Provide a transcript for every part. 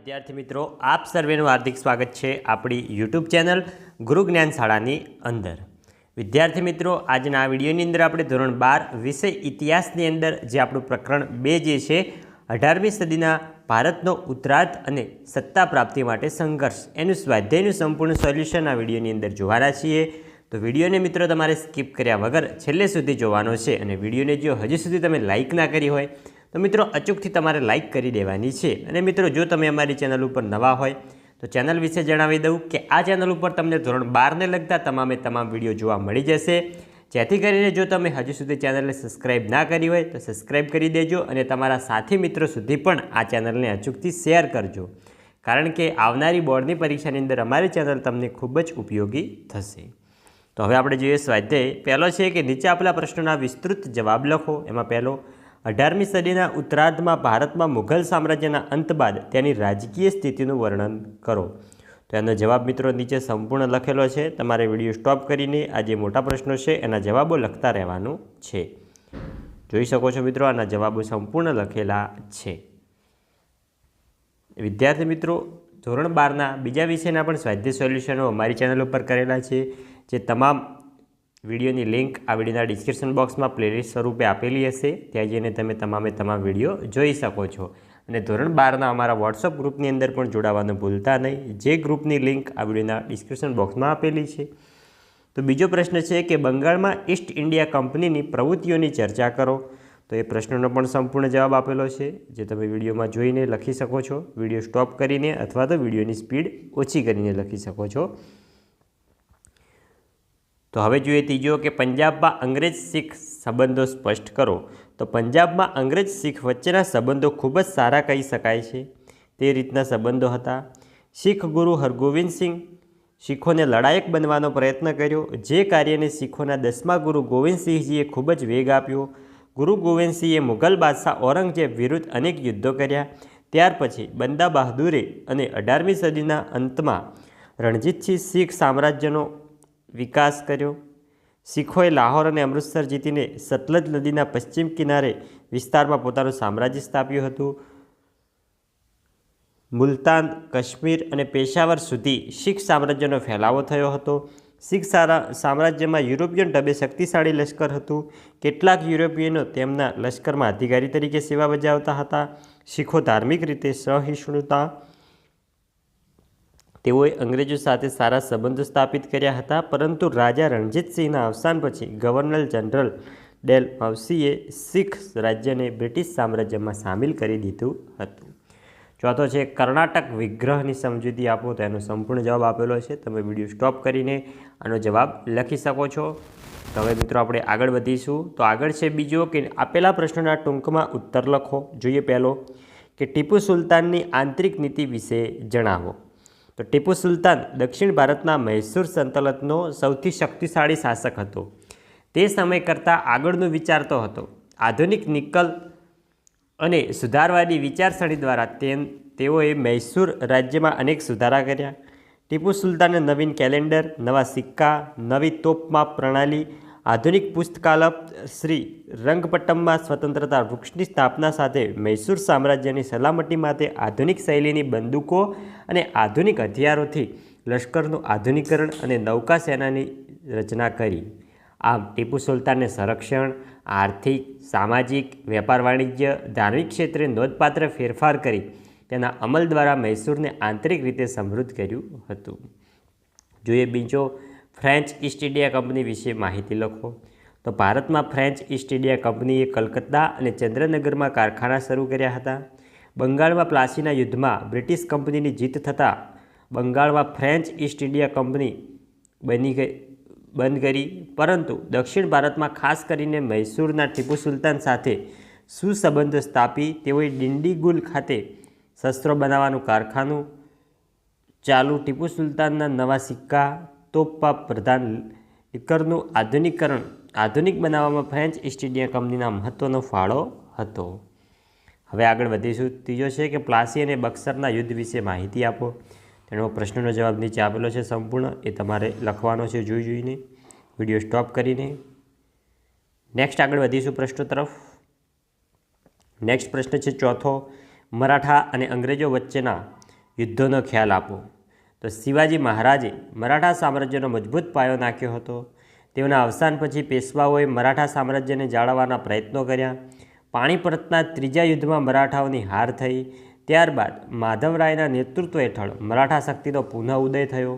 વિદ્યાર્થી મિત્રો, આપ સર્વેનું હાર્દિક સ્વાગત છે આપણી યુટ્યુબ ચેનલ ગુરુ જ્ઞાન શાળાની અંદર। વિદ્યાર્થી મિત્રો, આજના આ વિડીયોની અંદર આપણે ધોરણ 12 વિષય ઇતિહાસની અંદર જે આપણું પ્રકરણ 2 જે છે 18મી સદીના ભારતનો ઉત્તરાર્ધ અને સત્તા પ્રાપ્તિ માટે સંઘર્ષ એનું સ્વાધ્યાયનું સંપૂર્ણ સોલ્યુશન આ વિડીયોની અંદર જોવાના છીએ। તો વિડીયોને મિત્રો તમારે સ્કીપ કર્યા વગર છેલ્લે સુધી જોવાનો છે અને વિડીયોને જો હજી સુધી તમે લાઇક ના કરી હોય તો મિત્રો અચૂકથી તમારે લાઇક કરી દેવાની છે। અને મિત્રો જો તમે અમારી ચેનલ ઉપર નવા હોય તો ચેનલ વિશે જણાવી દઉં કે આ ચેનલ ઉપર તમને ધોરણ 12ને લગતા તમામ વિડીયો જોવા મળી જશે, જેથી કરીને જો તમે હજી સુધી ચેનલને સબસ્ક્રાઈબ ના કરી હોય તો સબસ્ક્રાઈબ કરી દેજો અને તમારા સાથી મિત્રો સુધી પણ આ ચેનલને અચૂકથી શેર કરજો, કારણ કે આવનારી બોર્ડની પરીક્ષાની અંદર અમારી ચેનલ તમને ખૂબ જ ઉપયોગી થશે। તો હવે આપણે જોઈએ સ્વાધ્યાય પહેલો છે કે નીચે આપેલા પ્રશ્નોના વિસ્તૃત જવાબ લખો। એમાં પહેલો, 18મી સદીના ઉત્તરાર્ધમાં ભારતમાં મુઘલ સામ્રાજ્યના અંત બાદ તેની રાજકીય સ્થિતિનું વર્ણન કરો। તો એનો જવાબ મિત્રો નીચે સંપૂર્ણ લખેલો છે, તમારે વિડીયો સ્ટોપ કરીને આ જે મોટા પ્રશ્નો છે એના જવાબો લખતા રહેવાનું છે। જોઈ શકો છો મિત્રો, આના જવાબો સંપૂર્ણ લખેલા છે। વિદ્યાર્થી મિત્રો, ધોરણ 12ના બીજા વિષયના પણ સ્વાધ્યાય સોલ્યુશનો અમારી ચેનલ ઉપર કરેલા છે, જે તમામ વિડીયોની લિંક આ વિડીયોના ડિસ્ક્રિપ્શન બોક્સમાં પ્લેલિસ્ટ સ્વરૂપે આપેલી હશે, ત્યાં જઈને તમે તમામ વિડીયો જોઈ શકો છો। અને ધોરણ 12ના અમારા વોટ્સઅપ ગ્રુપની અંદર પણ જોડાવાનું ભૂલતા નહીં, જે ગ્રુપની લિંક આ વિડીયોના ડિસ્ક્રિપ્શન બોક્સમાં આપેલી છે। તો બીજો પ્રશ્ન છે કે બંગાળમાં ઈસ્ટ ઇન્ડિયા કંપનીની પ્રવૃત્તિઓની ચર્ચા કરો। તો એ પ્રશ્નનો પણ સંપૂર્ણ જવાબ આપેલો છે, જે તમે વિડીયોમાં જોઈને લખી શકો છો, વિડીયો સ્ટોપ કરીને અથવા તો વિડીયોની સ્પીડ ઓછી કરીને લખી શકો છો। તો હવે જોઈએ ત્રીજો કે પંજાબમાં અંગ્રેજ શીખ સંબંધો સ્પષ્ટ કરો। તો પંજાબમાં અંગ્રેજ શીખ વચ્ચેના સંબંધો ખૂબ જ સારા કહી શકાય છે, તે રીતના સંબંધો હતા। શીખ ગુરુ હરગોવિંદ સિંહ શીખોને લડાયક બનવાનો પ્રયત્ન કર્યો, જે કાર્યને શીખોના 10મા ગુરુ ગોવિંદસિંહજીએ ખૂબ જ વેગ આપ્યો। ગુરુ ગોવિંદસિંહે મુઘલ બાદશાહ ઔરંગઝેબ વિરુદ્ધ અનેક યુદ્ધો કર્યા। ત્યાર પછી બંદા બહાદુરે અને 18મી સદીના અંતમાં રણજીતસિંહ શીખ સામ્રાજ્યનો વિકાસ કર્યો। શીખોએ લાહોર અને અમૃતસર જીતીને સતલજ નદીના પશ્ચિમ કિનારે વિસ્તારમાં પોતાનું સામ્રાજ્ય સ્થાપ્યું હતું। મુલતાન, કાશ્મીર અને પેશાવર સુધી શીખ સામ્રાજ્યનો ફેલાવો થયો હતો। શીખ સામ્રાજ્યમાં યુરોપિયન ઢબે શક્તિશાળી લશ્કર હતું। કેટલાક યુરોપિયનો તેમના લશ્કરમાં અધિકારી તરીકે સેવા બજાવતા હતા। શીખો ધાર્મિક રીતે સહિષ્ણુ હતા, તેઓએ અંગ્રેજો સાથે સારા સંબંધો સ્થાપિત કર્યા હતા, પરંતુ રાજા રણજીતસિંહના અવસાન પછી ગવર્નર જનરલ ડેલહાઉસીએ શીખ રાજ્યને બ્રિટિશ સામ્રાજ્યમાં સામેલ કરી દીધું હતું। ચોથો છે કર્ણાટક વિગ્રહની સમજૂતી આપો। તો એનો સંપૂર્ણ જવાબ આપેલો છે, તમે વિડીયો સ્ટોપ કરીને આનો જવાબ લખી શકો છો। તો હવે મિત્રો આપણે આગળ વધીશું। તો આગળ છે બીજો કે આપેલા પ્રશ્નોના ટૂંકમાં ઉત્તર લખો। જોઈએ પહેલો કે ટીપુ સુલતાનની આંતરિક નીતિ વિશે જણાવો। તો ટીપુ સુલતાન દક્ષિણ ભારતના મૈસૂર સલ્તનતનો સૌથી શક્તિશાળી શાસક હતો। તે સમય કરતાં આગળનું વિચારતો હતો। આધુનિક નિકલ અને સુધારવાદી વિચારસરણી દ્વારા તેઓએ મૈસૂર રાજ્યમાં અનેક સુધારા કર્યા। ટીપુ સુલતાને નવીન કેલેન્ડર, નવા સિક્કા, નવી તોપમાપ પ્રણાલી, આધુનિક પુસ્તકાલય, શ્રી રંગપટ્ટમમાં સ્વતંત્રતા વૃક્ષની સ્થાપના સાથે મૈસૂર સામ્રાજ્યની સલામતી માટે આધુનિક શૈલીની બંદૂકો અને આધુનિક હથિયારોથી લશ્કરનું આધુનિકરણ અને નૌકા સેનાની રચના કરી। આમ ટીપુ સુલતાનને સંરક્ષણ, આર્થિક, સામાજિક, વેપાર વાણિજ્ય, ધાર્મિક ક્ષેત્રે નોંધપાત્ર ફેરફાર કરી તેના અમલ દ્વારા મૈસૂરને આંતરિક રીતે સમૃદ્ધ કર્યું હતું। જોઈએ બીજો, ફ્રેન્ચ ઈસ્ટ ઇન્ડિયા કંપની વિશે માહિતી લખો। તો ભારતમાં ફ્રેન્ચ ઈસ્ટ ઇન્ડિયા કંપનીએ કલકત્તા અને ચંદ્રનગરમાં કારખાના શરૂ કર્યા હતા। બંગાળમાં પ્લાસીના યુદ્ધમાં બ્રિટિશ કંપનીની જીત થતાં બંગાળમાં ફ્રેન્ચ ઈસ્ટ ઇન્ડિયા કંપની બંધ કરી, પરંતુ દક્ષિણ ભારતમાં ખાસ કરીને મૈસૂરના ટીપુ સુલતાન સાથે સુસંબંધો સ્થાપી તેઓએ ડિંડીગુલ ખાતે શસ્ત્રો બનાવવાનું કારખાનું ચાલુ। ટીપુ સુલતાનના નવા સિક્કા, તોપમાપ પ્રધાન લશ્કરનું આધુનિક બનાવવામાં ફ્રેન્ચ ઈસ્ટ ઇન્ડિયા કંપનીના મહત્ત્વનો ફાળો હતો। હવે આગળ વધીશું। ત્રીજો છે કે પ્લાસી અને બક્સરના યુદ્ધ વિશે માહિતી આપો। તેનો પ્રશ્નનો જવાબ નીચે આપેલો છે સંપૂર્ણ, એ તમારે લખવાનો છે જોઈને, વિડીયો સ્ટોપ કરીને। નેક્સ્ટ આગળ વધીશું પ્રશ્નો તરફ। નેક્સ્ટ પ્રશ્ન છે ચોથો, મરાઠા અને અંગ્રેજો વચ્ચેના યુદ્ધોનો ખ્યાલ આપો. તો શિવાજી મહારાજે મરાઠા સામ્રાજ્યનો મજબૂત પાયો નાખ્યો હતો. તેઓના અવસાન પછી પેશવાઓએ મરાઠા સામ્રાજ્યને જાળવવાના પ્રયત્નો કર્યા. પાણીપતના ત્રીજા યુદ્ધમાં મરાઠાઓની હાર થઈ. ત્યારબાદ માધવરાયના નેતૃત્વ હેઠળ મરાઠા શક્તિનો પુનઃ ઉદય થયો.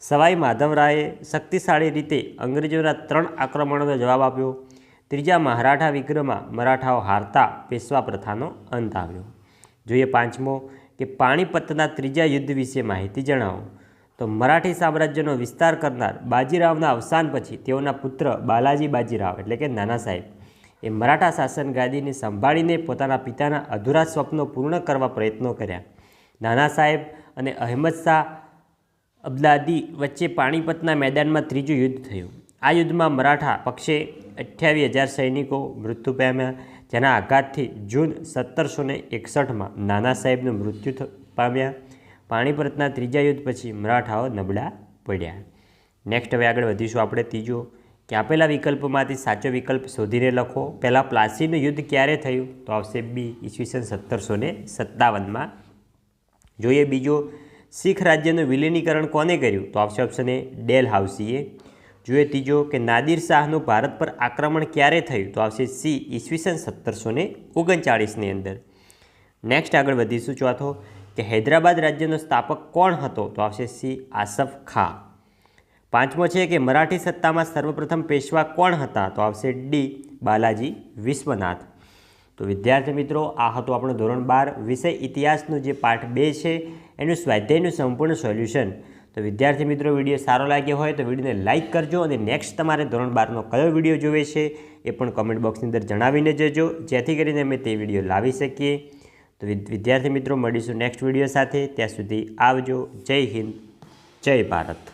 સવાઈ માધવરાયે શક્તિશાળી રીતે અંગ્રેજોના 3 આક્રમણોનો જવાબ આપ્યો. ત્રીજા મરાઠા વિગ્રહમાં મરાઠાઓ હારતા પેશવા પ્રથાનો અંત આવ્યો. જોઈએ પાંચમો કે પાણીપતના ત્રીજા યુદ્ધ વિશે માહિતી જણાવો. તો મરાઠી સામ્રાજ્યનો વિસ્તાર કરનાર બાજીરાવના અવસાન પછી તેઓના પુત્ર બાલાજી બાજીરાવ એટલે કે નાના સાહેબ એ મરાઠા શાસન ગાદીને સંભાળીને પોતાના પિતાના અધૂરા સ્વપ્નો પૂર્ણ કરવા પ્રયત્નો કર્યા. નાના સાહેબ અને અહેમદ શાહ અબ્દાદી વચ્ચે પાણીપતના મેદાનમાં ત્રીજું યુદ્ધ થયું. આ યુદ્ધમાં મરાઠા પક્ષે 28,000 સૈનિકો મૃત્યુ પામ્યા, જેના આઘાતથી જૂન 1761માં નાના સાહેબનું મૃત્યુ પામ્યા. પાણીપતના ત્રીજા યુદ્ધ પછી મરાઠાઓ નબળા પડ્યા. નેક્સ્ટ હવે આગળ વધીશું આપણે ત્રીજો કે આપેલા વિકલ્પોમાંથી સાચો વિકલ્પ શોધીને લખો. પહેલાં પ્લાસીનું યુદ્ધ ક્યારે થયું? તો આવશે બી, ઈસવીસન 1757માં. જોઈએ બીજો, શીખ રાજ્યનું વિલીનીકરણ કોને કર્યું? તો આવશે ઓપ્શન એ, ડેલહાઉસીએ. જોઈએ ત્રીજો કે નાદિર શાહનું ભારત પર આક્રમણ ક્યારે થયું? તો આવશે સી, ઈસવીસન 1739ની અંદર. નેક્સ્ટ આગળ વધીશું ચોથો કે હૈદરાબાદ રાજ્યનો સ્થાપક કોણ હતો? તો આવશે સી, આસફ ખાં. પાંચમો છે કે મરાઠી સત્તામાં સર્વપ્રથમ પેશવા કોણ હતા? તો આવશે ડી, બાલાજી વિશ્વનાથ. તો વિદ્યાર્થી મિત્રો, આ હતું આપણું ધોરણ 12 વિષય ઇતિહાસનું જે પાઠ 2 છે એનું સ્વાધ્યાયનું સંપૂર્ણ સોલ્યુશન. તો વિદ્યાર્થી મિત્રો, વિડીયો સારો લાગ્યો હોય તો વિડીયોને લાઇક કરજો અને નેક્સ્ટ તમારે ધોરણ 12નો કયો વિડીયો જોવે છે એ પણ કમેન્ટ બોક્સની અંદર જણાવીને જજો, જેથી કરીને અમે તે વિડીયો લાવી શકીએ. તો વિદ્યાર્થી મિત્રો, મળીશું નેક્સ્ટ વિડીયો સાથે. ત્યાં સુધી આવજો. જય હિન્દ, જય ભારત.